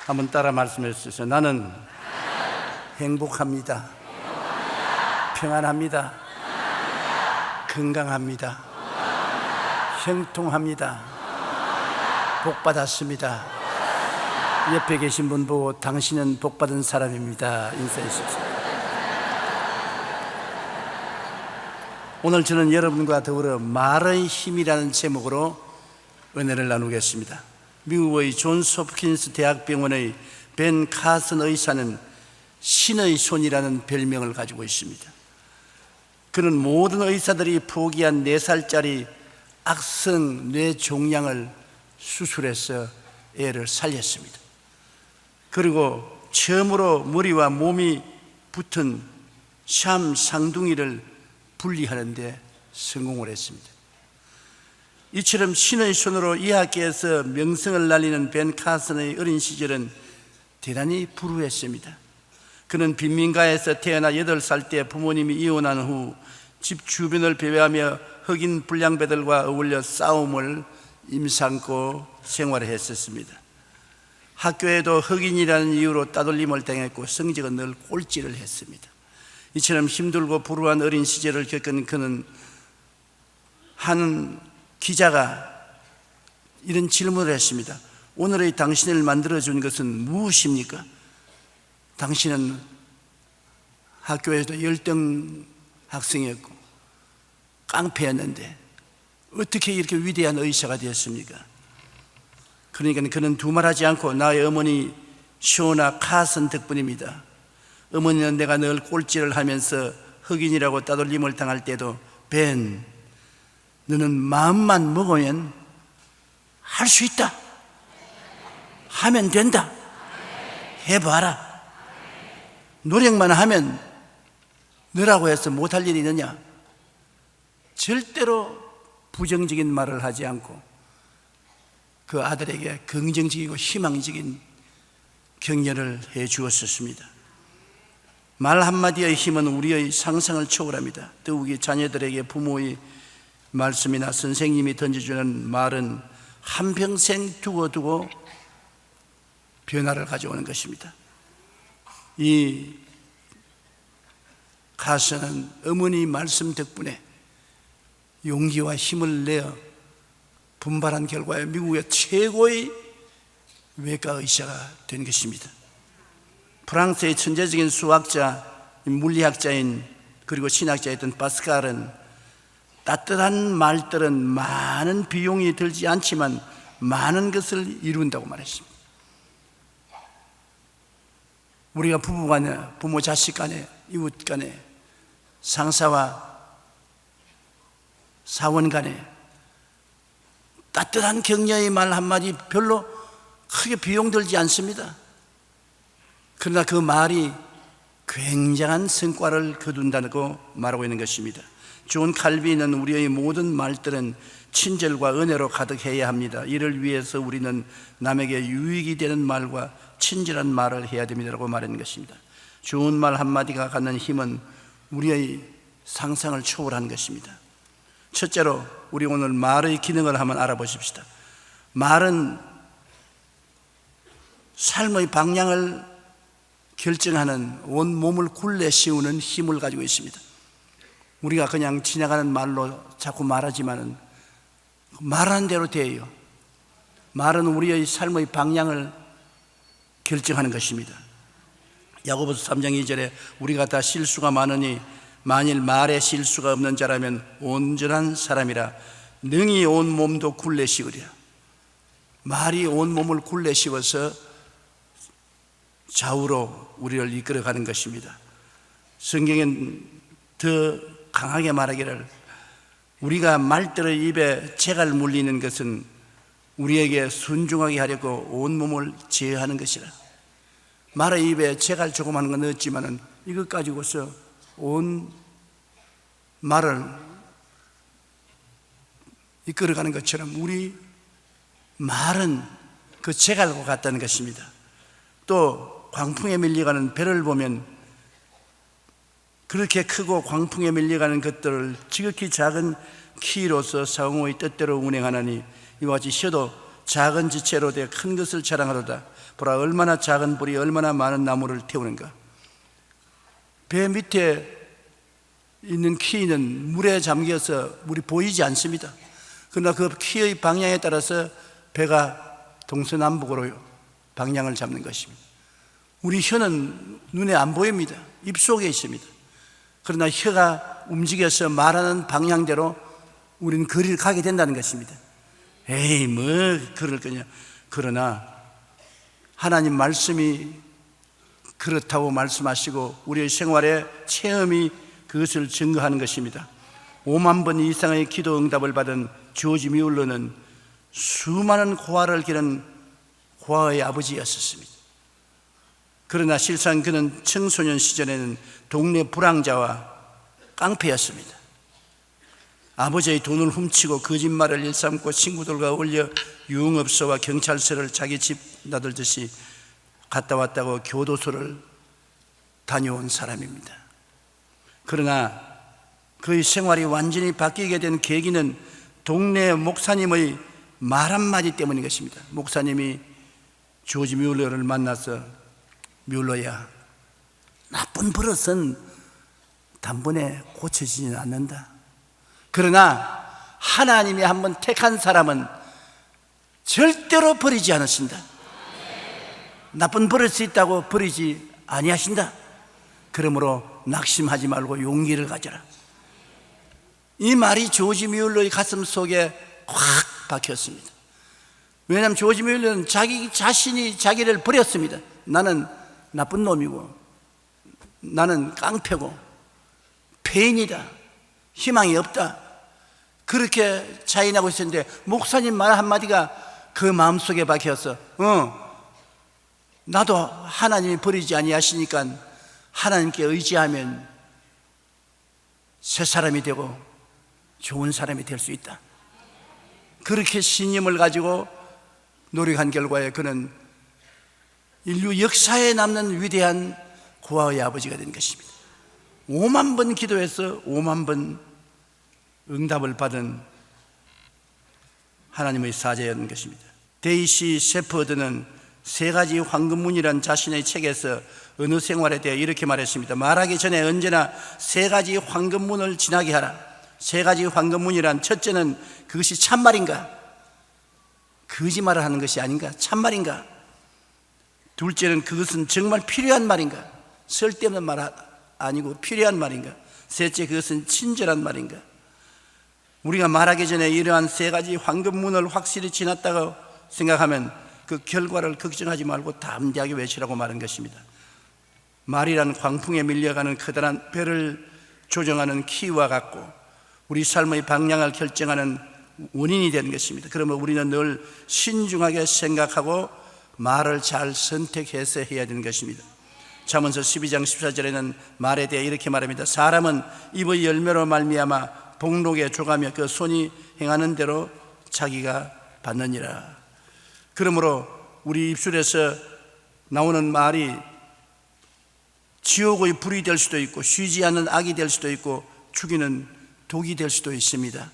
한번 따라 말씀해 주세요. 나는 행복합니다. 평안합니다. 건강합니다. 형통합니다. 복받았습니다. 옆에 계신 분 보고 당신은 복받은 사람입니다. 인사해 주십시오. 오늘 저는 여러분과 더불어 말의 힘이라는 제목으로 은혜를 나누겠습니다. 미국의 존스 홉킨스 대학병원의 벤 카슨 의사는 신의 손이라는 별명을 가지고 있습니다. 그는 모든 의사들이 포기한 4살짜리 악성 뇌종양을 수술해서 애를 살렸습니다. 그리고 처음으로 머리와 몸이 붙은 샴 쌍둥이를 분리하는 데 성공을 했습니다. 이처럼 신의 손으로 이 학계에서 명성을 날리는 벤 카슨의 어린 시절은 대단히 불우했습니다. 그는 빈민가에서 태어나 8살 때 부모님이 이혼한 후 집 주변을 배회하며 흑인 불량배들과 어울려 싸움을 임삼고 생활을 했었습니다. 학교에도 흑인이라는 이유로 따돌림을 당했고 성적은 늘 꼴찌를 했습니다. 이처럼 힘들고 불우한 어린 시절을 겪은 그는 한 기자가 이런 질문을 했습니다. 오늘의 당신을 만들어준 것은 무엇입니까? 당신은 학교에도 열등 학생이었고 깡패였는데 어떻게 이렇게 위대한 의사가 되었습니까? 그러니까 그는 두말하지 않고 나의 어머니 쇼나 카슨 덕분입니다. 어머니는 내가 늘 꼴찌를 하면서 흑인이라고 따돌림을 당할 때도 벤, 너는 마음만 먹으면 할 수 있다. 하면 된다. 해봐라. 노력만 하면 너라고 해서 못할 일이 있느냐? 절대로 부정적인 말을 하지 않고 그 아들에게 긍정적이고 희망적인 격려를 해 주었습니다. 말 한마디의 힘은 우리의 상상을 초월합니다. 더욱이 자녀들에게 부모의 말씀이나 선생님이 던져주는 말은 한평생 두고 변화를 가져오는 것입니다. 이 가서는 어머니 말씀 덕분에 용기와 힘을 내어 분발한 결과에 미국의 최고의 외과 의사가 된 것입니다. 프랑스의 천재적인 수학자, 물리학자인 그리고 신학자였던 파스칼은 따뜻한 말들은 많은 비용이 들지 않지만 많은 것을 이룬다고 말했습니다. 우리가 부부간에, 부모 자식 간에, 이웃 간에, 상사와 사원 간에 따뜻한 격려의 말 한마디 별로 크게 비용 들지 않습니다. 그러나 그 말이 굉장한 성과를 거둔다고 말하고 있는 것입니다. 존 칼빈은 우리의 모든 말들은 친절과 은혜로 가득해야 합니다. 이를 위해서 우리는 남에게 유익이 되는 말과 친절한 말을 해야 됩니다라고 말하는 것입니다. 좋은 말 한마디가 갖는 힘은 우리의 상상을 초월하는 것입니다. 첫째로 우리 오늘 말의 기능을 한번 알아보십시다. 말은 삶의 방향을 결정하는 온 몸을 굴레 씌우는 힘을 가지고 있습니다. 우리가 그냥 지나가는 말로 자꾸 말하지만은 말하는 대로 돼요. 말은 우리의 삶의 방향을 결정하는 것입니다. 야고보서 3장 2절에 우리가 다 실수가 많으니 만일 말에 실수가 없는 자라면 온전한 사람이라 능히 온 몸도 굴레 씌우리라. 말이 온 몸을 굴레 씌워서 좌우로 우리를 이끌어가는 것입니다. 성경엔 더 강하게 말하기를 우리가 말들의 입에 재갈 물리는 것은 우리에게 순종하게 하려고 온몸을 제어하는 것이라. 말의 입에 재갈 조그마한 건 넣었지만은 이것 가지고서 온 말을 이끌어가는 것처럼 우리 말은 그 재갈과 같다는 것입니다. 또 광풍에 밀려가는 배를 보면 그렇게 크고 광풍에 밀려가는 것들을 지극히 작은 키로서 상호의 뜻대로 운행하나니 이와 같이 혀도 작은 지체로 되어 큰 것을 자랑하도다. 보라, 얼마나 작은 불이 얼마나 많은 나무를 태우는가. 배 밑에 있는 키는 물에 잠겨서 물이 보이지 않습니다. 그러나 그 키의 방향에 따라서 배가 동서남북으로 방향을 잡는 것입니다. 우리 혀는 눈에 안 보입니다. 입속에 있습니다. 그러나 혀가 움직여서 말하는 방향대로 우리는 거리를 가게 된다는 것입니다. 에이, 뭐 그럴 거냐. 그러나 하나님 말씀이 그렇다고 말씀하시고 우리의 생활에 체험이 그것을 증거하는 것입니다. 5만 번 이상의 기도 응답을 받은 조지 뮬러는 수많은 고아를 기른 고아의 아버지였었습니다. 그러나 실상 그는 청소년 시절에는 동네 불황자와 깡패였습니다. 아버지의 돈을 훔치고 거짓말을 일삼고 친구들과 어울려 유흥업소와 경찰서를 자기 집 나들듯이 갔다 왔다고 교도소를 다녀온 사람입니다. 그러나 그의 생활이 완전히 바뀌게 된 계기는 동네 목사님의 말 한마디 때문인 것입니다. 목사님이 조지 뮬러를 만나서, 뮬러야, 나쁜 버릇은 단번에 고쳐지지는 않는다. 그러나 하나님이 한번 택한 사람은 절대로 버리지 않으신다. 나쁜 버릇이 있다고 버리지 아니하신다. 그러므로 낙심하지 말고 용기를 가져라. 이 말이 조지 뮬러의 가슴 속에 확 박혔습니다. 왜냐하면 조지 뮬러는 자기 자신이 자기를 버렸습니다. 나는 나쁜 놈이고, 나는 깡패고, 폐인이다, 희망이 없다, 그렇게 자인하고 있었는데 목사님 말 한마디가 그 마음속에 박혀서 나도 하나님이 버리지 아니하시니까 하나님께 의지하면 새 사람이 되고 좋은 사람이 될 수 있다. 그렇게 신념을 가지고 노력한 결과에 그는 인류 역사에 남는 위대한 고아의 아버지가 된 것입니다. 5만 번 기도해서 5만 번 응답을 받은 하나님의 사자였던 것입니다. 데이시 세퍼드는 세 가지 황금문이란 자신의 책에서 어느 생활에 대해 이렇게 말했습니다. 말하기 전에 언제나 세 가지 황금문을 지나게 하라. 세 가지 황금문이란, 첫째는 그것이 참말인가, 거짓말을 하는 것이 아닌가, 참말인가. 둘째는 그것은 정말 필요한 말인가, 쓸데없는 말 아니고 필요한 말인가. 셋째, 그것은 친절한 말인가. 우리가 말하기 전에 이러한 세 가지 황금문을 확실히 지났다고 생각하면 그 결과를 걱정하지 말고 담대하게 외치라고 말한 것입니다. 말이란 광풍에 밀려가는 커다란 배를 조정하는 키와 같고 우리 삶의 방향을 결정하는 원인이 되는 것입니다. 그러면 우리는 늘 신중하게 생각하고 말을 잘 선택해서 해야 되는 것입니다. 잠언서 12장 14절에는 말에 대해 이렇게 말합니다. 사람은 입의 열매로 말미암아 복록에 조가며 그 손이 행하는 대로 자기가 받느니라. 그러므로 우리 입술에서 나오는 말이 지옥의 불이 될 수도 있고 쉬지 않는 악이 될 수도 있고 죽이는 독이 될 수도 있습니다.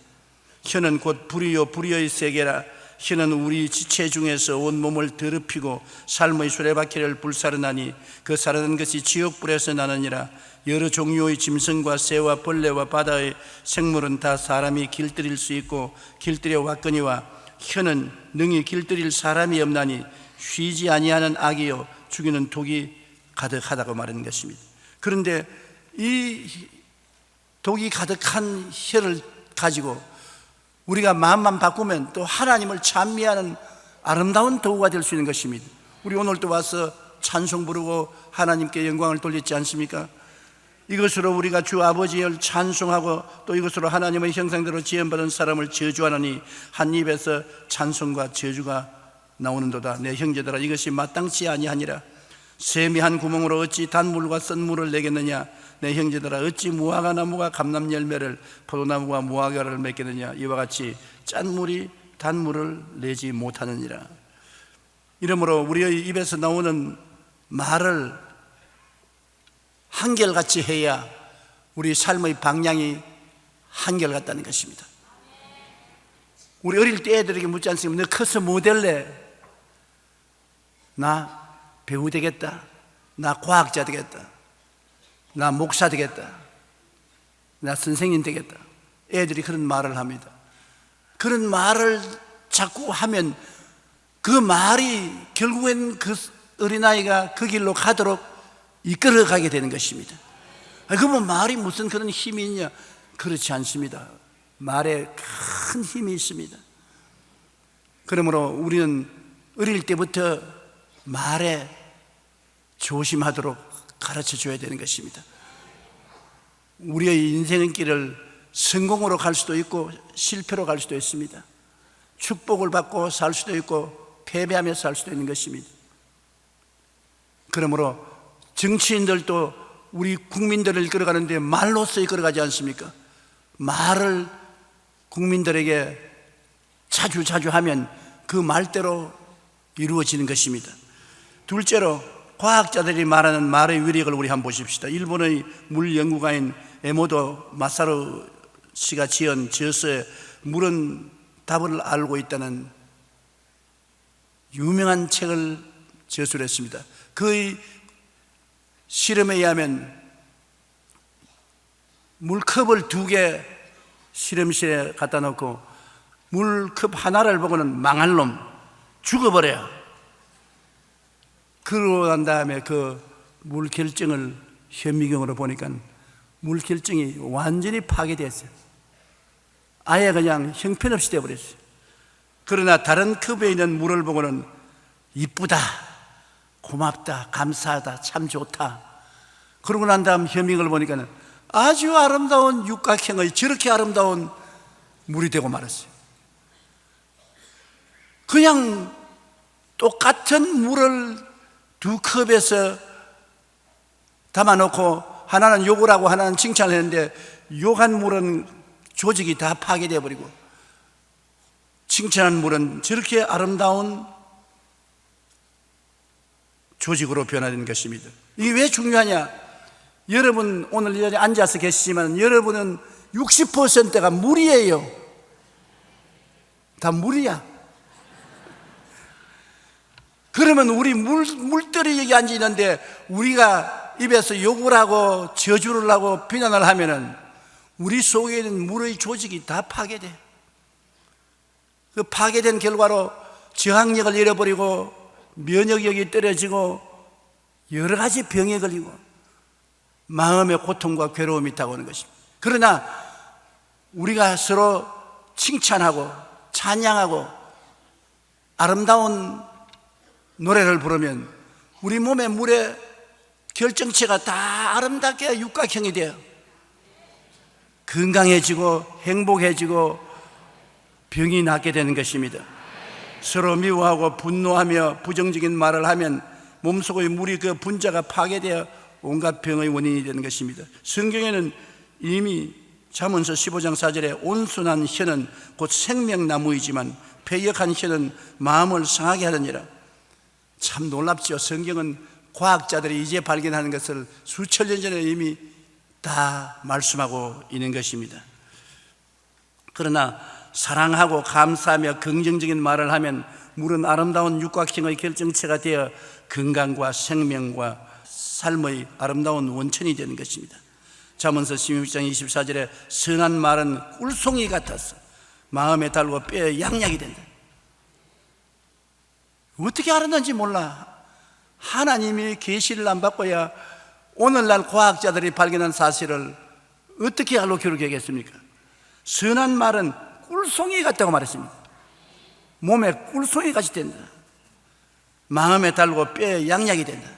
혀는 곧 불이요 불의의 세계라. 혀는 우리 지체 중에서 온 몸을 더럽히고 삶의 수레바퀴를 불사르나니 그 사르는 것이 지옥불에서 나느니라. 여러 종류의 짐승과 새와 벌레와 바다의 생물은 다 사람이 길들일 수 있고 길들여 왔거니와 혀는 능히 길들일 사람이 없나니 쉬지 아니하는 악이요 죽이는 독이 가득하다고 말하는 것입니다. 그런데 이 독이 가득한 혀를 가지고 우리가 마음만 바꾸면 또 하나님을 찬미하는 아름다운 도구가 될 수 있는 것입니다. 우리 오늘 또 와서 찬송 부르고 하나님께 영광을 돌렸지 않습니까? 이것으로 우리가 주 아버지를 찬송하고 또 이것으로 하나님의 형상대로 지음받은 사람을 저주하느니 한 입에서 찬송과 저주가 나오는도다. 내 형제들아, 이것이 마땅치 아니하니라. 샘이 한 구멍으로 어찌 단물과 썬물을 내겠느냐. 내 형제들아, 어찌 무화과 나무가 감람 열매를 포도나무가 무화과를 맺겠느냐. 이와 같이 짠물이 단물을 내지 못하느니라. 이러므로 우리의 입에서 나오는 말을 한결같이 해야 우리 삶의 방향이 한결같다는 것입니다. 우리 어릴 때 애들에게 묻지 않습니까? 너 커서 뭐 될래? 나 배우 되겠다, 나 과학자 되겠다, 나 목사 되겠다, 나 선생님 되겠다. 애들이 그런 말을 합니다. 그런 말을 자꾸 하면 그 말이 결국엔 그 어린아이가 그 길로 가도록 이끌어가게 되는 것입니다. 그러면 말이 무슨 그런 힘이 있냐? 그렇지 않습니다. 말에 큰 힘이 있습니다. 그러므로 우리는 어릴 때부터 말에 조심하도록 가르쳐 줘야 되는 것입니다. 우리의 인생의 길을 성공으로 갈 수도 있고 실패로 갈 수도 있습니다. 축복을 받고 살 수도 있고 패배하며 살 수도 있는 것입니다. 그러므로 정치인들도 우리 국민들을 이끌어가는데 말로써 이끌어가지 않습니까? 말을 국민들에게 자주 하면 그 말대로 이루어지는 것입니다. 둘째로 과학자들이 말하는 말의 위력을 우리 한번 보십시다. 일본의 물 연구가인 에모도 마사루 씨가 지은 저서에 물은 답을 알고 있다는 유명한 책을 저술했습니다. 그의 실험에 의하면 물컵을 2개 실험실에 갖다 놓고 물컵 하나를 보고는 망할 놈, 죽어버려요. 그러고 난 다음에 그 물 결정을 현미경으로 보니까 물 결정이 완전히 파괴됐어요. 아예 그냥 형편없이 되어버렸어요. 그러나 다른 컵에 있는 물을 보고는 이쁘다, 고맙다, 감사하다, 참 좋다. 그러고 난 다음 현미경을 보니까 아주 아름다운 육각형의 저렇게 아름다운 물이 되고 말았어요. 그냥 똑같은 물을 2컵에서 담아놓고 하나는 욕을 하고 하나는 칭찬을 했는데 욕한 물은 조직이 다 파괴되어 버리고 칭찬한 물은 저렇게 아름다운 조직으로 변화되는 것입니다. 이게 왜 중요하냐? 여러분 오늘 이 자리에 앉아서 계시지만 여러분은 60%가 물이에요. 다 물이야. 그러면 우리 물들이 여기 앉아 있는데 우리가 입에서 욕을 하고 저주를 하고 비난을 하면은 우리 속에 있는 물의 조직이 다 파괴돼. 그 파괴된 결과로 저항력을 잃어버리고 면역력이 떨어지고 여러 가지 병에 걸리고 마음의 고통과 괴로움이 다가오는 것입니다. 그러나 우리가 서로 칭찬하고 찬양하고 아름다운 노래를 부르면 우리 몸의 물의 결정체가 다 아름답게 육각형이 돼요. 건강해지고 행복해지고 병이 낫게 되는 것입니다. 서로 미워하고 분노하며 부정적인 말을 하면 몸속의 물이 그 분자가 파괴되어 온갖 병의 원인이 되는 것입니다. 성경에는 이미 잠언서 15장 4절에 온순한 혀는 곧 생명나무이지만 패역한 혀는 마음을 상하게 하느니라. 참 놀랍죠. 성경은 과학자들이 이제 발견하는 것을 수천 년 전에 이미 다 말씀하고 있는 것입니다. 그러나 사랑하고 감사하며 긍정적인 말을 하면 물은 아름다운 육각형의 결정체가 되어 건강과 생명과 삶의 아름다운 원천이 되는 것입니다. 잠언서 16장 24절에 선한 말은 꿀송이 같아서 마음에 달고 뼈에 양약이 된다. 어떻게 알았는지 몰라. 하나님이 계시를 안 받고야 오늘날 과학자들이 발견한 사실을 어떻게 알고 기록하겠습니까? 선한 말은 꿀송이 같다고 말했습니다. 몸에 꿀송이 같이 된다. 마음에 달고 뼈에 양약이 된다.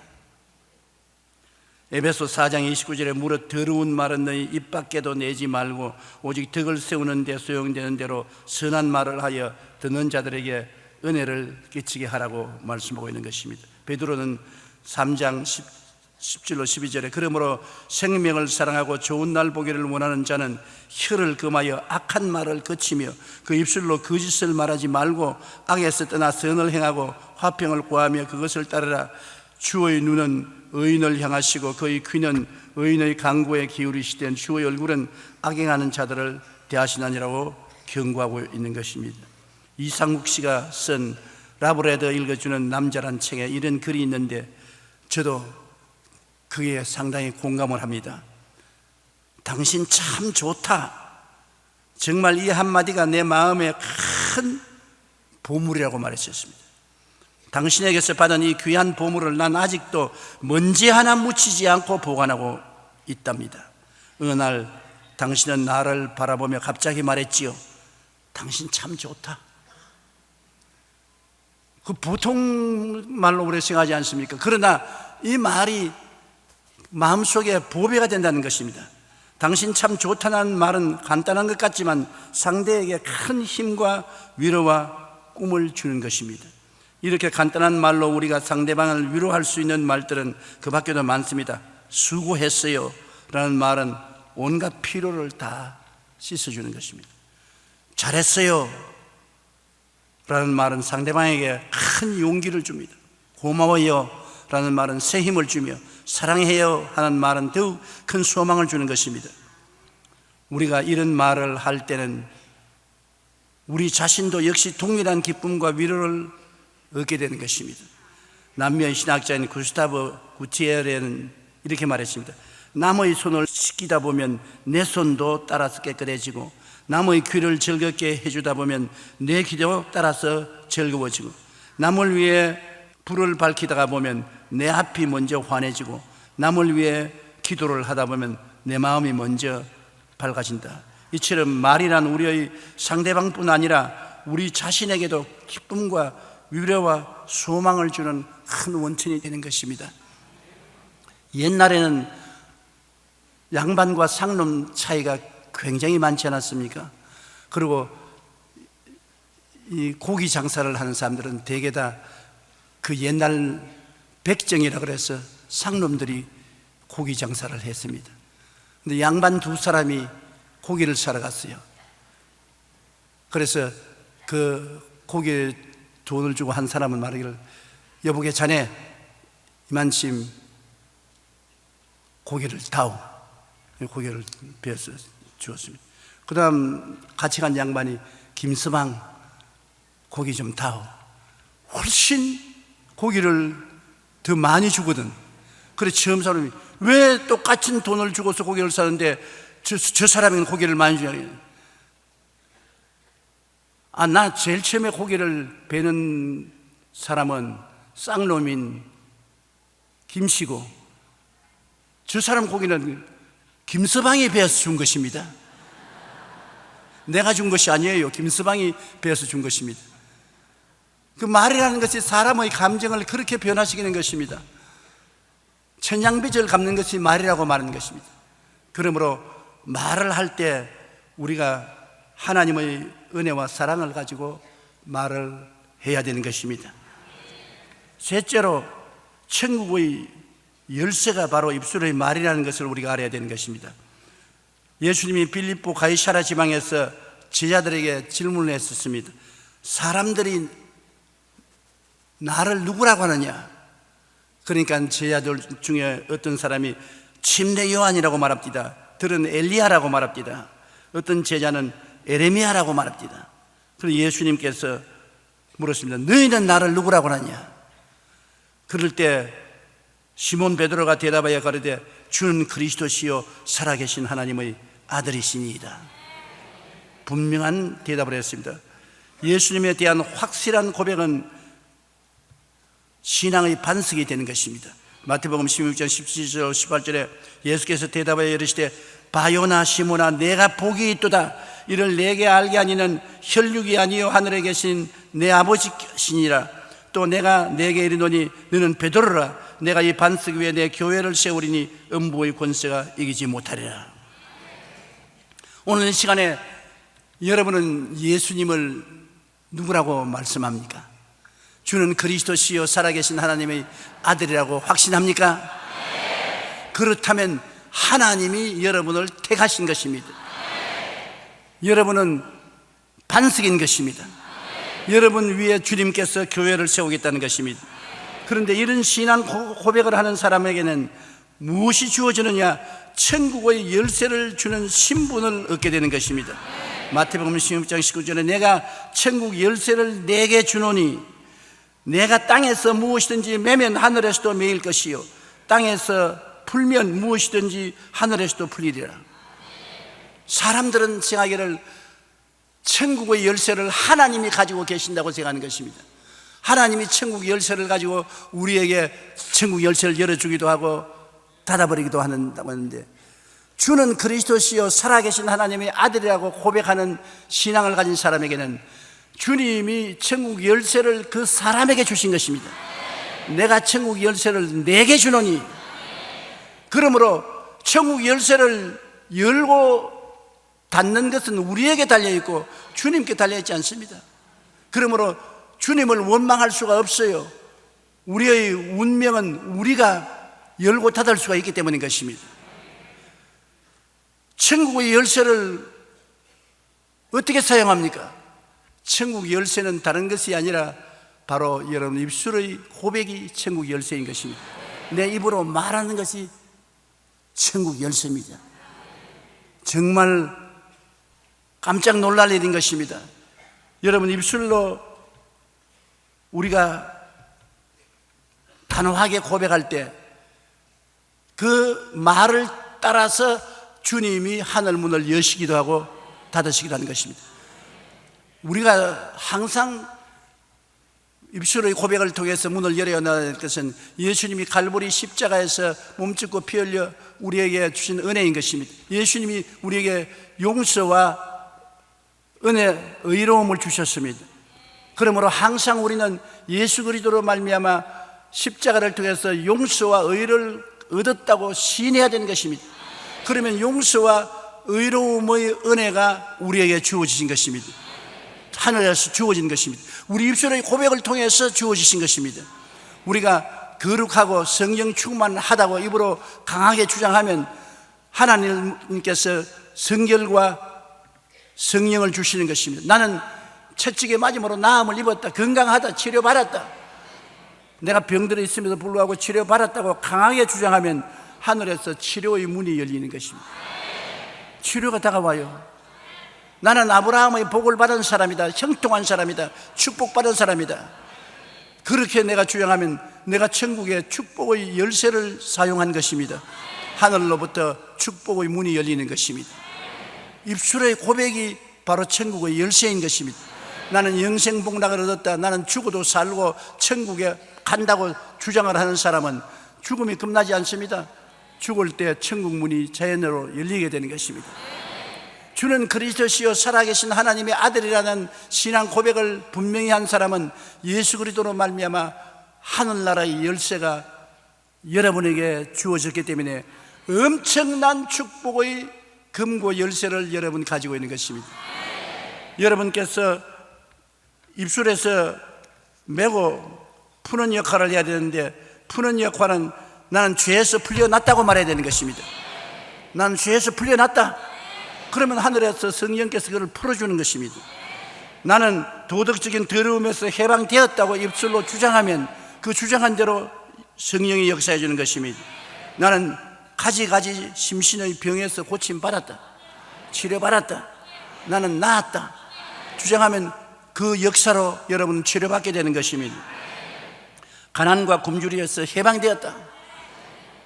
에베소 4장 29절에 무릇 더러운 말은 너희 입 밖에도 내지 말고 오직 덕을 세우는 데 소용되는 대로 선한 말을 하여 듣는 자들에게 은혜를 끼치게 하라고 말씀하고 있는 것입니다. 베드로는 3장 10절로 12절에 그러므로 생명을 사랑하고 좋은 날 보기를 원하는 자는 혀를 금하여 악한 말을 그치며 그 입술로 거짓을 말하지 말고 악에서 떠나 선을 행하고 화평을 구하며 그것을 따르라. 주의 눈은 의인을 향하시고 그의 귀는 의인의 강구에 기울이시되 주의 얼굴은 악행하는 자들을 대하시나니라고 경고하고 있는 것입니다. 이상국 씨가 쓴 라브레더 읽어주는 남자란 책에 이런 글이 있는데 저도 그게 상당히 공감을 합니다. 당신 참 좋다. 정말 이 한마디가 내 마음에 큰 보물이라고 말했었습니다. 당신에게서 받은 이 귀한 보물을 난 아직도 먼지 하나 묻히지 않고 보관하고 있답니다. 어느 날 당신은 나를 바라보며 갑자기 말했지요. 당신 참 좋다. 그 보통 말로 우리 생각하지 않습니까? 그러나 이 말이 마음속에 보배가 된다는 것입니다. 당신 참 좋다는 말은 간단한 것 같지만 상대에게 큰 힘과 위로와 꿈을 주는 것입니다. 이렇게 간단한 말로 우리가 상대방을 위로할 수 있는 말들은 그 밖에도 많습니다. 수고했어요 라는 말은 온갖 피로를 다 씻어주는 것입니다. 잘했어요 라는 말은 상대방에게 큰 용기를 줍니다. 고마워요 라는 말은 새 힘을 주며 사랑해요 하는 말은 더욱 큰 소망을 주는 것입니다. 우리가 이런 말을 할 때는 우리 자신도 역시 동일한 기쁨과 위로를 얻게 되는 것입니다. 남미의 신학자인 구스타브 구티에르는 이렇게 말했습니다. 남의 손을 씻기다 보면 내 손도 따라서 깨끗해지고 남의 귀를 즐겁게 해주다 보면 내 귀도 따라서 즐거워지고 남을 위해 불을 밝히다가 보면 내 앞이 먼저 환해지고 남을 위해 기도를 하다 보면 내 마음이 먼저 밝아진다. 이처럼 말이란 우리의 상대방뿐 아니라 우리 자신에게도 기쁨과 위로와 소망을 주는 큰 원천이 되는 것입니다. 옛날에는 양반과 상놈 차이가 굉장히 많지 않았습니까? 그리고 이 고기 장사를 하는 사람들은 대개 다 그 옛날 백정이라 그래서 상놈들이 고기 장사를 했습니다. 근데 양반 두 사람이 고기를 사러 갔어요. 그래서 그 고기에 돈을 주고 한 사람은 말하기를 여보게 자네 이만큼 고기를 다오. 고기를 베어서 주었습니다. 그 다음 같이 간 양반이 김서방 고기 좀 다오. 훨씬 고기를 더 많이 주거든. 그래 처음 사람이 왜 똑같은 돈을 주고서 고기를 사는데 저 사람은 고기를 많이 주냐. 나 제일 처음에 고기를 베는 사람은 쌍놈인 김씨고 저 사람 고기는 김서방이 베어서 준 것입니다. 내가 준 것이 아니에요. 김서방이 베어서 준 것입니다. 그 말이라는 것이 사람의 감정을 그렇게 변화시키는 것입니다. 천냥빚을 갚는 것이 말이라고 말하는 것입니다. 그러므로 말을 할 때 우리가 하나님의 은혜와 사랑을 가지고 말을 해야 되는 것입니다. 셋째로 천국의 열쇠가 바로 입술의 말이라는 것을 우리가 알아야 되는 것입니다. 예수님이 빌립보 가이사랴 지방에서 제자들에게 질문을 했었습니다. 사람들이 나를 누구라고 하느냐? 그러니까 제자들 중에 어떤 사람이 침례 요한이라고 말합니다. 들은 엘리야라고 말합니다. 어떤 제자는 에레미야라고 말합니다. 그래서 예수님께서 물었습니다. 너희는 나를 누구라고 하느냐? 그럴 때 시몬 베드로가 대답하여 가로되 주는 그리스도시요 살아계신 하나님의 아들이시니이다. 분명한 대답을 했습니다. 예수님에 대한 확실한 고백은 신앙의 반석이 되는 것입니다. 마태복음 16장 17절 18절에 예수께서 대답하여 이르시되 바요나 시몬아 내가 복이 있도다. 이를 내게 알게 하니는 혈육이 아니요 하늘에 계신 내 아버지시니라. 또 내가 내게 이르노니 너는 베드로라. 내가 이 반석 위에 내 교회를 세우리니 음부의 권세가 이기지 못하리라. 오늘 이 시간에 여러분은 예수님을 누구라고 말씀합니까? 주는 그리스도시요 살아계신 하나님의 아들이라고 확신합니까? 네. 그렇다면 하나님이 여러분을 택하신 것입니다. 네. 여러분은 반석인 것입니다. 네. 여러분 위에 주님께서 교회를 세우겠다는 것입니다. 네. 그런데 이런 신앙 고백을 하는 사람에게는 무엇이 주어지느냐? 천국의 열쇠를 주는 신분을 얻게 되는 것입니다. 네. 마태복음 16장 19절에 내가 천국 열쇠를 내게 주노니 내가 땅에서 무엇이든지 매면 하늘에서도 매일 것이요 땅에서 풀면 무엇이든지 하늘에서도 풀리리라. 사람들은 생각하기를 천국의 열쇠를 하나님이 가지고 계신다고 생각하는 것입니다. 하나님이 천국 열쇠를 가지고 우리에게 천국 열쇠를 열어주기도 하고 닫아버리기도 한다고 하는데, 주는 그리스도시요 살아계신 하나님의 아들이라고 고백하는 신앙을 가진 사람에게는 주님이 천국 열쇠를 그 사람에게 주신 것입니다. 내가 천국 열쇠를 내게 주노니, 그러므로 천국 열쇠를 열고 닫는 것은 우리에게 달려있고 주님께 달려있지 않습니다. 그러므로 주님을 원망할 수가 없어요. 우리의 운명은 우리가 열고 닫을 수가 있기 때문인 것입니다. 천국의 열쇠를 어떻게 사용합니까? 천국 열쇠는 다른 것이 아니라 바로 여러분 입술의 고백이 천국 열쇠인 것입니다. 내 입으로 말하는 것이 천국 열쇠입니다. 정말 깜짝 놀랄 일인 것입니다. 여러분, 입술로 우리가 단호하게 고백할 때 그 말을 따라서 주님이 하늘 문을 여시기도 하고 닫으시기도 하는 것입니다. 우리가 항상 입술의 고백을 통해서 문을 열어야 한다는 것은 예수님이 갈보리 십자가에서 몸짓고 피 흘려 우리에게 주신 은혜인 것입니다. 예수님이 우리에게 용서와 은혜, 의로움을 주셨습니다. 그러므로 항상 우리는 예수 그리스도로 말미암아 십자가를 통해서 용서와 의를 얻었다고 시인해야 되는 것입니다. 그러면 용서와 의로움의 은혜가 우리에게 주어지신 것입니다. 하늘에서 주어진 것입니다. 우리 입술의 고백을 통해서 주어지신 것입니다. 우리가 거룩하고 성령 충만하다고 입으로 강하게 주장하면 하나님께서 성결과 성령을 주시는 것입니다. 나는 채찍에 맞음으로 나음을 입었다, 건강하다, 치료받았다, 내가 병들어 있음에도 불구하고 치료받았다고 강하게 주장하면 하늘에서 치료의 문이 열리는 것입니다. 치료가 다가와요. 나는 아브라함의 복을 받은 사람이다, 형통한 사람이다, 축복받은 사람이다, 그렇게 내가 주장하면 내가 천국의 축복의 열쇠를 사용한 것입니다. 하늘로부터 축복의 문이 열리는 것입니다. 입술의 고백이 바로 천국의 열쇠인 것입니다. 나는 영생복락을 얻었다, 나는 죽어도 살고 천국에 간다고 주장을 하는 사람은 죽음이 끝나지 않습니다. 죽을 때 천국 문이 자연으로 열리게 되는 것입니다. 주는 그리스도시요 살아계신 하나님의 아들이라는 신앙 고백을 분명히 한 사람은 예수 그리스도로 말미암아 하늘나라의 열쇠가 여러분에게 주어졌기 때문에 엄청난 축복의 금고 열쇠를 여러분 가지고 있는 것입니다. 여러분께서 입술에서 메고 푸는 역할을 해야 되는데, 푸는 역할은 나는 죄에서 풀려났다고 말해야 되는 것입니다. 나는 죄에서 풀려났다. 그러면 하늘에서 성령께서 그를 풀어주는 것입니다. 나는 도덕적인 더러움에서 해방되었다고 입술로 주장하면 그 주장한 대로 성령이 역사해 주는 것입니다. 나는 가지가지 심신의 병에서 고침받았다, 치료받았다, 나는 나았다 주장하면 그 역사로 여러분은 치료받게 되는 것입니다. 가난과 굶주리에서 해방되었다,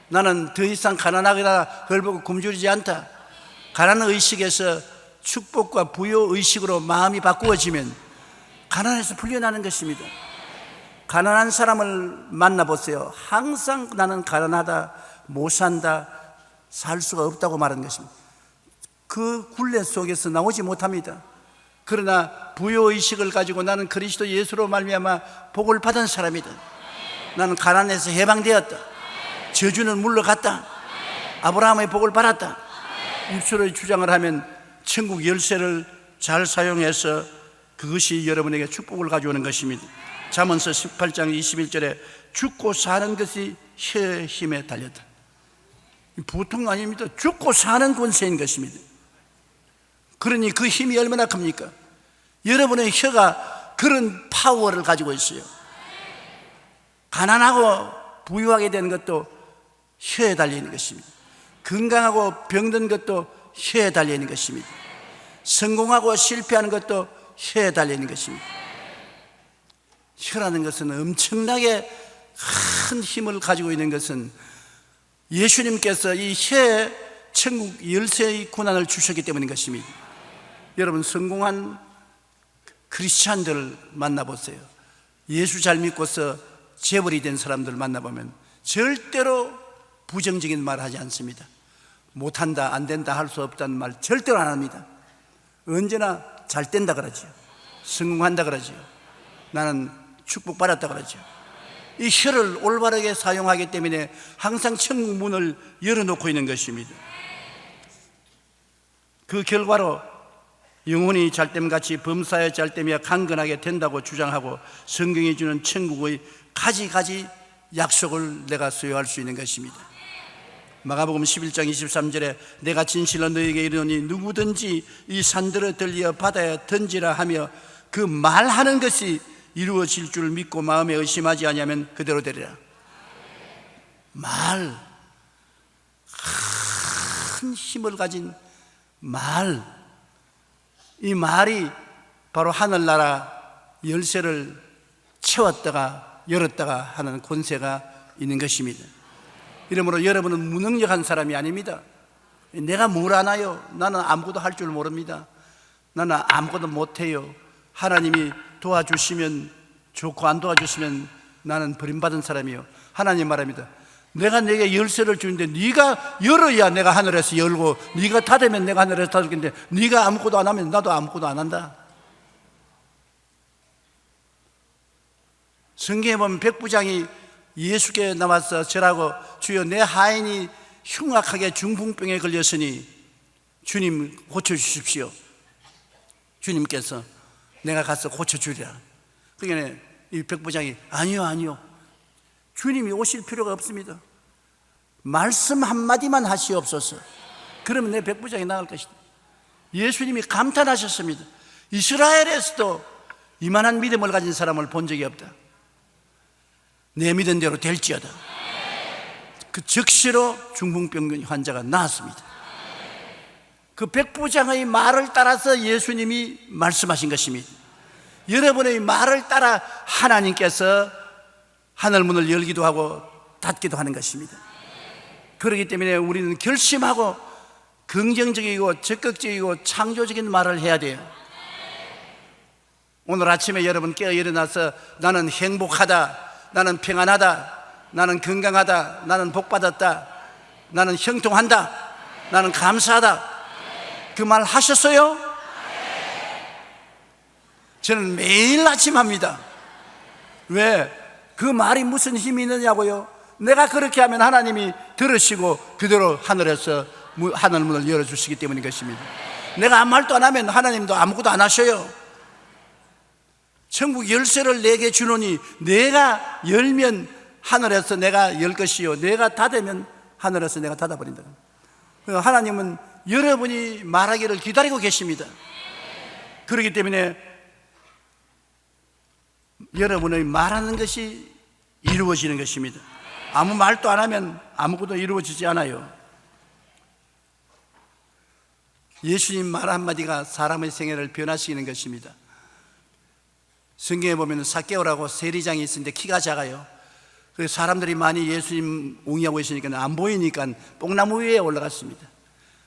나는 더 이상 가난하거나 헐벗고 굶주리지 않다, 가난의식에서 축복과 부요의식으로 마음이 바꾸어지면 가난에서 풀려나는 것입니다. 가난한 사람을 만나보세요. 항상 나는 가난하다, 못 산다, 살 수가 없다고 말하는 것입니다. 그 굴레 속에서 나오지 못합니다. 그러나 부요의식을 가지고 나는 그리스도 예수로 말미암아 복을 받은 사람이다, 나는 가난에서 해방되었다, 저주는 물러갔다, 아브라함의 복을 받았다, 입술의 주장을 하면 천국 열쇠를 잘 사용해서 그것이 여러분에게 축복을 가져오는 것입니다. 잠언서 18장 21절에 죽고 사는 것이 혀의 힘에 달렸다. 보통 아닙니다. 죽고 사는 권세인 것입니다. 그러니 그 힘이 얼마나 큽니까? 여러분의 혀가 그런 파워를 가지고 있어요. 가난하고 부유하게 되는 것도 혀에 달려있는 것입니다. 건강하고 병든 것도 혀에 달려있는 것입니다. 성공하고 실패하는 것도 혀에 달려있는 것입니다. 혀라는 것은 엄청나게 큰 힘을 가지고 있는 것은 예수님께서 이 혀에 천국 열쇠의 권한을 주셨기 때문인 것입니다. 여러분, 성공한 크리스찬들을 만나보세요. 예수 잘 믿고서 재벌이 된 사람들 만나보면 절대로 부정적인 말 하지 않습니다. 못한다, 안 된다, 할 수 없다는 말 절대로 안 합니다. 언제나 잘 된다 그러죠. 성공한다 그러죠. 나는 축복받았다 그러죠. 이 혀를 올바르게 사용하기 때문에 항상 천국 문을 열어놓고 있는 것입니다. 그 결과로 영혼이 잘됨같이 범사에 잘됨이야 강건하게 된다고 주장하고 성경이 주는 천국의 가지가지 약속을 내가 소유할 수 있는 것입니다. 마가복음 11장 23절에 내가 진실로 너희에게 이르노니 누구든지 이 산들을 들려 바다에 던지라 하며 그 말하는 것이 이루어질 줄 믿고 마음에 의심하지 아니하면 그대로 되리라. 말, 큰 힘을 가진 말, 이 말이 바로 하늘나라 열쇠를 채웠다가 열었다가 하는 권세가 있는 것입니다. 이러므로 여러분은 무능력한 사람이 아닙니다. 내가 뭘 아나요? 나는 아무것도 할 줄 모릅니다. 나는 아무것도 못해요. 하나님이 도와주시면 좋고 안 도와주시면 나는 버림받은 사람이요. 하나님 말합니다. 내가 내게 열쇠를 주는데 네가 열어야 내가 하늘에서 열고 네가 닫으면 내가 하늘에서 닫을 텐데 네가 아무것도 안 하면 나도 아무것도 안 한다. 성경에 보면 백부장이 예수께 나와서 절하고 주여 내 하인이 흉악하게 중풍병에 걸렸으니 주님 고쳐주십시오. 주님께서 내가 가서 고쳐주리라. 그러니까 이 백부장이 아니요 주님이 오실 필요가 없습니다. 말씀 한마디만 하시옵소서. 그러면 내 백부장이 나갈 것이다. 예수님이 감탄하셨습니다. 이스라엘에서도 이만한 믿음을 가진 사람을 본 적이 없다. 내 믿은 대로 될지어다. 그 즉시로 중풍병 환자가 나았습니다. 그 백부장의 말을 따라서 예수님이 말씀하신 것입니다. 여러분의 말을 따라 하나님께서 하늘 문을 열기도 하고 닫기도 하는 것입니다. 그렇기 때문에 우리는 결심하고 긍정적이고 적극적이고 창조적인 말을 해야 돼요. 오늘 아침에 여러분 깨어 일어나서 나는 행복하다, 나는 평안하다, 나는 건강하다, 나는 복받았다, 나는 형통한다, 나는 감사하다, 그 말 하셨어요? 저는 매일 아침 합니다. 왜? 그 말이 무슨 힘이 있느냐고요? 내가 그렇게 하면 하나님이 들으시고 그대로 하늘에서 하늘 문을 열어주시기 때문인 것입니다. 내가 아무 말도 안 하면 하나님도 아무것도 안 하셔요. 천국 열쇠를 내게 주노니 내가 열면 하늘에서 내가 열 것이요 내가 닫으면 하늘에서 내가 닫아버린다. 하나님은 여러분이 말하기를 기다리고 계십니다. 그렇기 때문에 여러분의 말하는 것이 이루어지는 것입니다. 아무 말도 안 하면 아무것도 이루어지지 않아요. 예수님 말 한마디가 사람의 생애를 변화시키는 것입니다. 성경에 보면 삭개오라고 세리장이 있었는데 키가 작아요. 그래서 사람들이 많이 예수님 옹이하고 있으니까 안 보이니까 뽕나무 위에 올라갔습니다.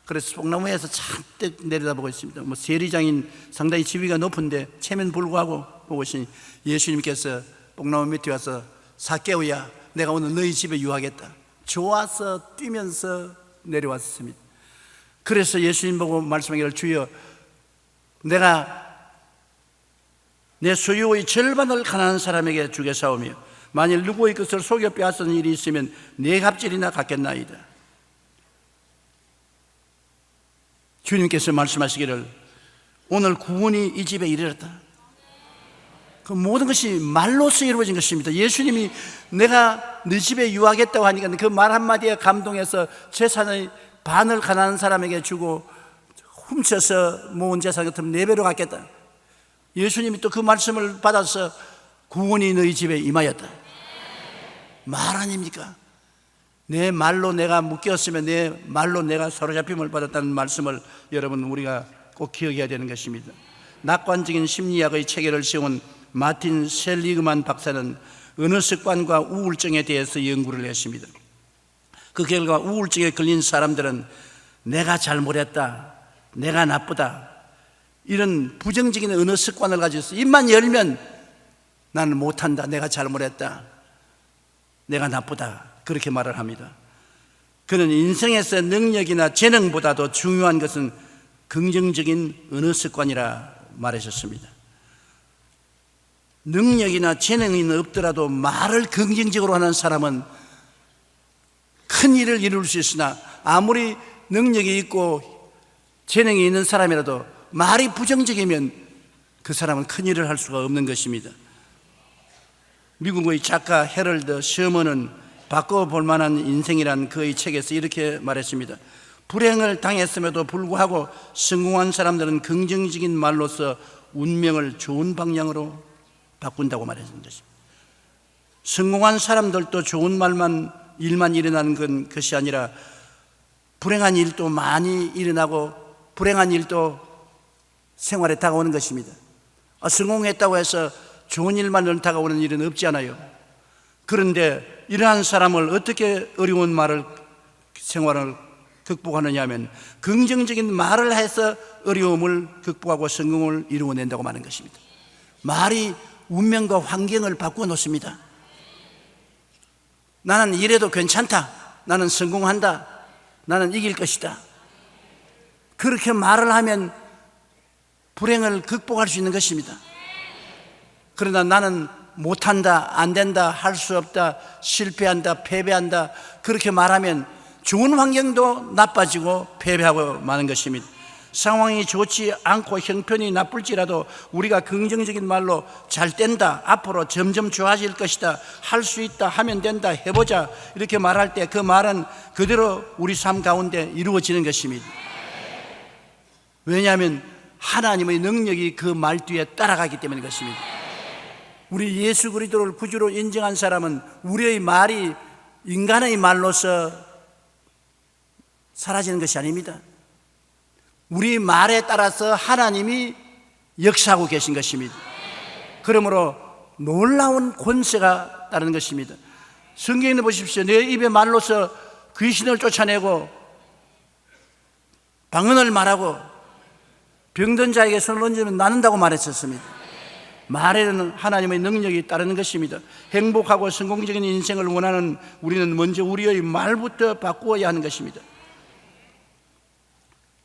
그래서 뽕나무 위에서 잔뜩 내려다보고 있습니다. 세리장인 상당히 지위가 높은데 체면 불구하고 보고 있으니 예수님께서 뽕나무 밑에 와서 삭개오야 내가 오늘 너희 집에 유하겠다. 좋아서 뛰면서 내려왔습니다. 그래서 예수님 보고 말씀하기를 주여 내가 내 소유의 절반을 가난한 사람에게 주겠사오며 만일 누구의 것을 속여 빼앗는 일이 있으면 네 갑질이나 갚겠나이다. 주님께서 말씀하시기를 오늘 구원이 이 집에 이르렀다. 그 모든 것이 말로서 이루어진 것입니다. 예수님이 내가 네 집에 유하겠다고 하니까 그 말 한마디에 감동해서 재산의 반을 가난한 사람에게 주고 훔쳐서 모은 재산 같으면 4배로 갚겠다. 예수님이 또 그 말씀을 받아서 구원이 너희 집에 임하였다. 말 아닙니까? 내 말로 내가 묶였으면 내 말로 내가 사로잡힘을 받았다는 말씀을 여러분 우리가 꼭 기억해야 되는 것입니다. 낙관적인 심리학의 체계를 세운 마틴 셀리그만 박사는 언어 습관과 우울증에 대해서 연구를 했습니다. 그 결과 우울증에 걸린 사람들은 내가 잘못했다, 내가 나쁘다, 이런 부정적인 언어 습관을 가지고 있어. 입만 열면 나는 못한다, 내가 잘못했다, 내가 나쁘다, 그렇게 말을 합니다. 그는 인생에서 능력이나 재능보다도 중요한 것은 긍정적인 언어 습관이라 말하셨습니다. 능력이나 재능이 없더라도 말을 긍정적으로 하는 사람은 큰 일을 이룰 수 있으나, 아무리 능력이 있고 재능이 있는 사람이라도 말이 부정적이면 그 사람은 큰 일을 할 수가 없는 것입니다. 미국의 작가 해럴드 셔먼은 바꿔볼 만한 인생이란 그의 책에서 이렇게 말했습니다. 불행을 당했음에도 불구하고 성공한 사람들은 긍정적인 말로서 운명을 좋은 방향으로 바꾼다고 말했던 것입니다. 성공한 사람들도 좋은 일만 일어나는 것이 아니라 불행한 일도 많이 일어나고 불행한 일도 생활에 다가오는 것입니다. 성공했다고 해서 좋은 일만 다가오는 일은 없지 않아요. 그런데 이러한 사람을 어떻게 어려운 생활을 극복하느냐 하면 긍정적인 말을 해서 어려움을 극복하고 성공을 이루어낸다고 말하는 것입니다. 말이 운명과 환경을 바꾸어 놓습니다. 나는 이래도 괜찮다, 나는 성공한다, 나는 이길 것이다, 그렇게 말을 하면 불행을 극복할 수 있는 것입니다. 그러나 나는 못한다, 안 된다, 할 수 없다, 실패한다, 패배한다, 그렇게 말하면 좋은 환경도 나빠지고 패배하고 마는 것입니다. 상황이 좋지 않고 형편이 나쁠지라도 우리가 긍정적인 말로 잘 된다, 앞으로 점점 좋아질 것이다, 할 수 있다, 하면 된다, 해보자, 이렇게 말할 때 그 말은 그대로 우리 삶 가운데 이루어지는 것입니다. 왜냐하면 하나님의 능력이 그 말 뒤에 따라가기 때문인 것입니다. 우리 예수 그리스도를 구주로 인정한 사람은 우리의 말이 인간의 말로서 사라지는 것이 아닙니다. 우리 말에 따라서 하나님이 역사하고 계신 것입니다. 그러므로 놀라운 권세가 따르는 것입니다. 성경에 보십시오. 내 입의 말로서 귀신을 쫓아내고 방언을 말하고 병든 자에게 손을 얹으면 낫는다고 말했었습니다. 말에는 하나님의 능력이 따르는 것입니다. 행복하고 성공적인 인생을 원하는 우리는 먼저 우리의 말부터 바꾸어야 하는 것입니다.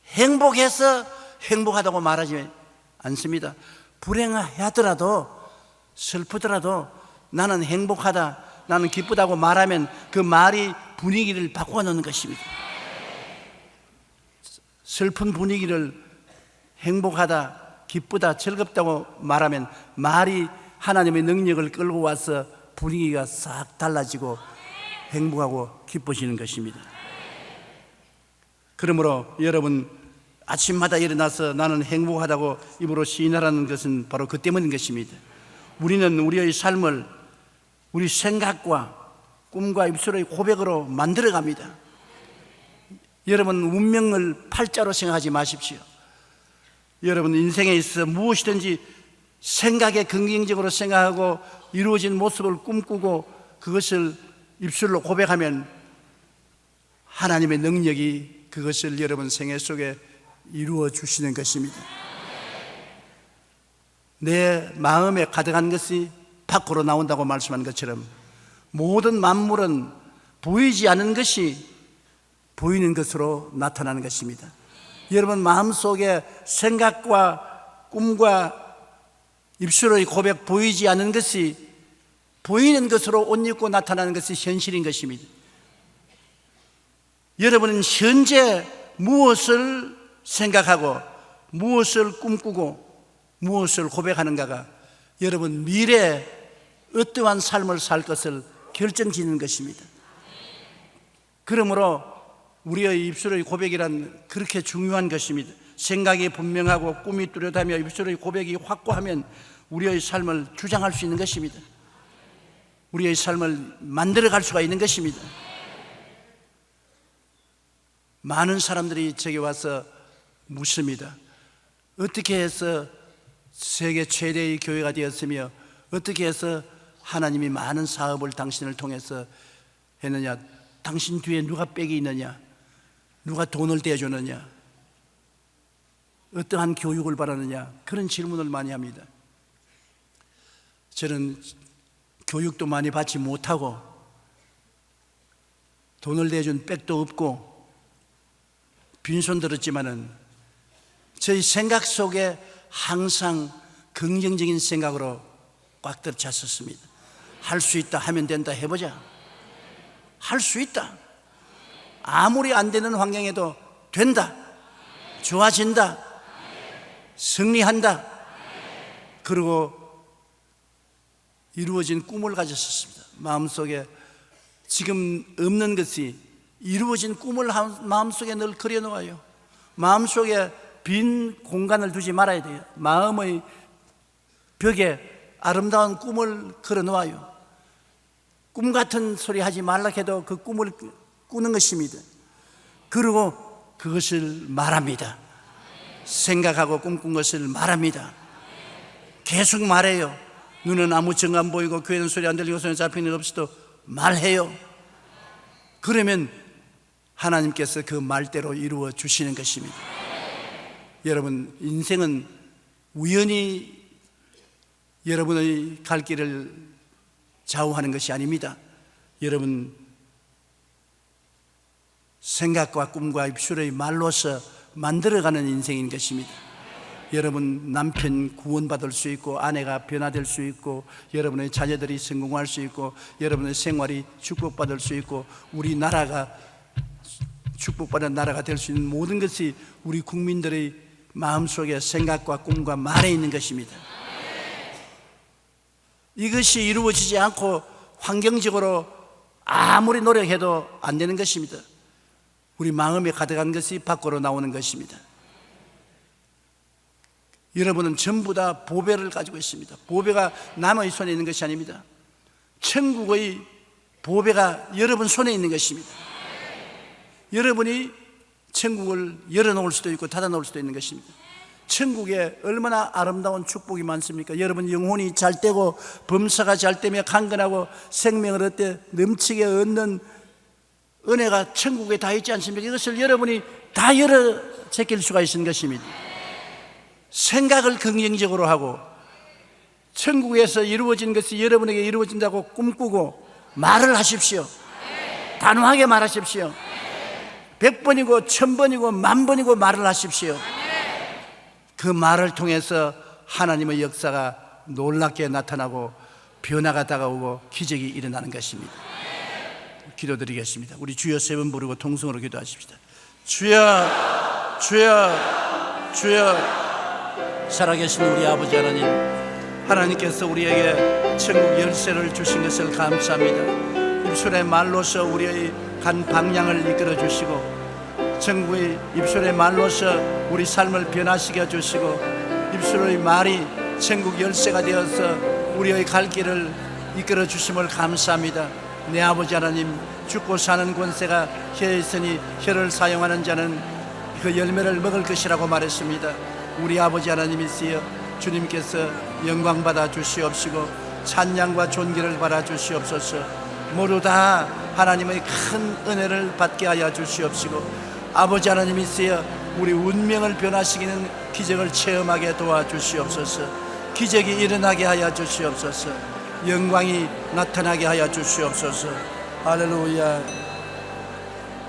행복해서 행복하다고 말하지 않습니다. 불행하더라도 슬프더라도 나는 행복하다, 나는 기쁘다고 말하면 그 말이 분위기를 바꿔 놓는 것입니다. 슬픈 분위기를 행복하다, 기쁘다, 즐겁다고 말하면 말이 하나님의 능력을 끌고 와서 분위기가 싹 달라지고 행복하고 기뻐지는 것입니다. 그러므로 여러분, 아침마다 일어나서 나는 행복하다고 입으로 시인하라는 것은 바로 그 때문인 것입니다. 우리는 우리의 삶을 우리 생각과 꿈과 입술의 고백으로 만들어갑니다. 여러분, 운명을 팔자로 생각하지 마십시오. 여러분, 인생에 있어 무엇이든지 생각에 긍정적으로 생각하고 이루어진 모습을 꿈꾸고 그것을 입술로 고백하면 하나님의 능력이 그것을 여러분 생애 속에 이루어 주시는 것입니다. 내 마음에 가득한 것이 밖으로 나온다고 말씀한 것처럼 모든 만물은 보이지 않는 것이 보이는 것으로 나타나는 것입니다. 여러분 마음속에 생각과 꿈과 입술의 고백, 보이지 않는 것이 보이는 것으로 옷 입고 나타나는 것이 현실인 것입니다. 여러분은 현재 무엇을 생각하고 무엇을 꿈꾸고 무엇을 고백하는가가 여러분 미래에 어떠한 삶을 살 것을 결정짓는 것입니다. 그러므로 우리의 입술의 고백이란 그렇게 중요한 것입니다. 생각이 분명하고 꿈이 뚜렷하며 입술의 고백이 확고하면 우리의 삶을 주장할 수 있는 것입니다. 우리의 삶을 만들어갈 수가 있는 것입니다. 많은 사람들이 제게 와서 묻습니다. 어떻게 해서 세계 최대의 교회가 되었으며 어떻게 해서 하나님이 많은 사업을 당신을 통해서 했느냐? 당신 뒤에 누가 백이 있느냐? 누가 돈을 대주느냐? 어떠한 교육을 바라느냐? 그런 질문을 많이 합니다. 저는 교육도 많이 받지 못하고 돈을 대준 백도 없고 빈손 들었지만은 저희 생각 속에 항상 긍정적인 생각으로 꽉 들어찼었습니다. 할 수 있다, 하면 된다, 해보자. 할 수 있다. 아무리 안 되는 환경에도 된다, 좋아진다, 승리한다. 그리고 이루어진 꿈을 가졌었습니다. 마음속에 지금 없는 것이 이루어진 꿈을 마음속에 늘 그려놓아요. 마음속에 빈 공간을 두지 말아야 돼요. 마음의 벽에 아름다운 꿈을 걸어놓아요. 꿈 같은 소리 하지 말라 해도 그 꿈을 꾸는 것입니다. 그리고 그것을 말합니다. 생각하고 꿈꾼 것을 말합니다. 계속 말해요. 눈은 아무 증 안 보이고 귀에는 소리 안 들리고 손에 잡히는 일 없이도 말해요. 그러면 하나님께서 그 말대로 이루어 주시는 것입니다. 여러분, 인생은 우연히 여러분의 갈 길을 좌우하는 것이 아닙니다. 여러분, 생각과 꿈과 입술의 말로서 만들어가는 인생인 것입니다. 여러분, 남편 구원받을 수 있고, 아내가 변화될 수 있고, 여러분의 자녀들이 성공할 수 있고, 여러분의 생활이 축복받을 수 있고, 우리 나라가 축복받은 나라가 될 수 있는 모든 것이 우리 국민들의 마음속에 생각과 꿈과 말에 있는 것입니다. 이것이 이루어지지 않고 환경적으로 아무리 노력해도 안 되는 것입니다. 우리 마음에 가득한 것이 밖으로 나오는 것입니다. 여러분은 전부 다 보배를 가지고 있습니다. 보배가 남의 손에 있는 것이 아닙니다. 천국의 보배가 여러분 손에 있는 것입니다. 여러분이 천국을 열어놓을 수도 있고 닫아놓을 수도 있는 것입니다. 천국에 얼마나 아름다운 축복이 많습니까? 여러분 영혼이 잘 되고 범사가 잘 되며 강건하고 생명을 얻되 넘치게 얻는 은혜가 천국에 다 있지 않습니까? 이것을 여러분이 다 열어 제낄 수가 있는 것입니다. 생각을 긍정적으로 하고 천국에서 이루어진 것이 여러분에게 이루어진다고 꿈꾸고 말을 하십시오. 단호하게 말하십시오. 100번이고 1000번이고 10,000번이고 말을 하십시오. 그 말을 통해서 하나님의 역사가 놀랍게 나타나고 변화가 다가오고 기적이 일어나는 것입니다. 기도드리겠습니다. 우리 주여 3번 부르고 통성으로 기도하십시다. 주여, 주여, 주여. 살아계신 우리 아버지 하나님, 하나님께서 우리에게 천국 열쇠를 주신 것을 감사합니다. 입술의 말로서 우리의 간 방향을 이끌어 주시고, 천국의 입술의 말로서 우리 삶을 변화시켜 주시고, 입술의 말이 천국 열쇠가 되어서 우리의 갈 길을 이끌어 주심을 감사합니다. 내 아버지 하나님, 죽고 사는 권세가 혀에 있으니 혀를 사용하는 자는 그 열매를 먹을 것이라고 말했습니다. 우리 아버지 하나님이시여, 주님께서 영광 받아 주시옵시고 찬양과 존귀를 받아 주시옵소서. 모두 다 하나님의 큰 은혜를 받게 하여 주시옵시고, 아버지 하나님이시여, 우리 운명을 변화시키는 기적을 체험하게 도와주시옵소서. 기적이 일어나게 하여 주시옵소서. 영광이 나타나게 하여 주시옵소서. 할렐루야.